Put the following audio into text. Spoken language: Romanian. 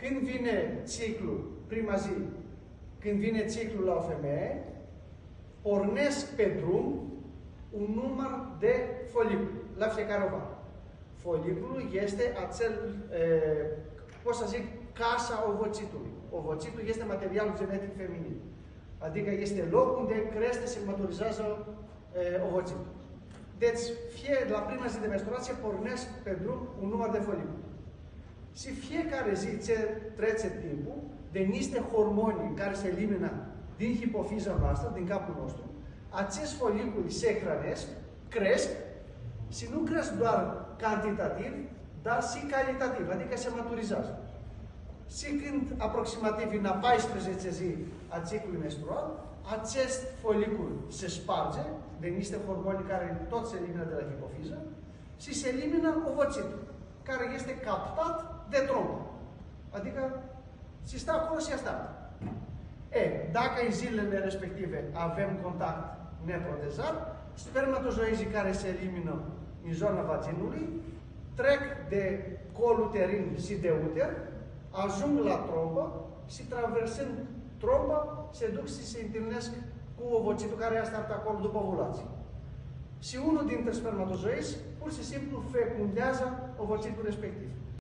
când vine ciclul, prima zi, când vine ciclul la o femeie, pornesc pe drum un număr de foliculi la fiecare ovar. Foliculul este acel, pot să zic, casa ovocitului. Ovocitul este materialul genetic feminin. Adică este locul unde crește, se maturizează ovocitul. Deci, la prima zi de menstruație pornesc pe drum un număr de foliculi. Și fiecare zi ce trece timpul, de niște hormoni care se elimină din hipofiza noastră, din capul nostru, acești foliculi se hrănesc, cresc și nu cresc doar cantitativ, dar și calitativ, adică se maturizează. Și când aproximativ în a 14 zi a ciclului menstrual, acest folicul se sparge de niște hormoni care tot se elimină de la hipofiză și se elimină ovocitul, care este captat de trompă. Adică și stă acolo și așteaptă. Dacă în zilele respective avem contact neprotejat, spermatozoizii care se elimină în zona vaginului trec de col uterin și de uter, ajung la trompă și traversând trompa se duc și se întâlnesc cu ovocitul care așteaptă acolo după ovulație. Și unul dintre spermatozoizi pur și simplu fecundează ovocitul respectiv.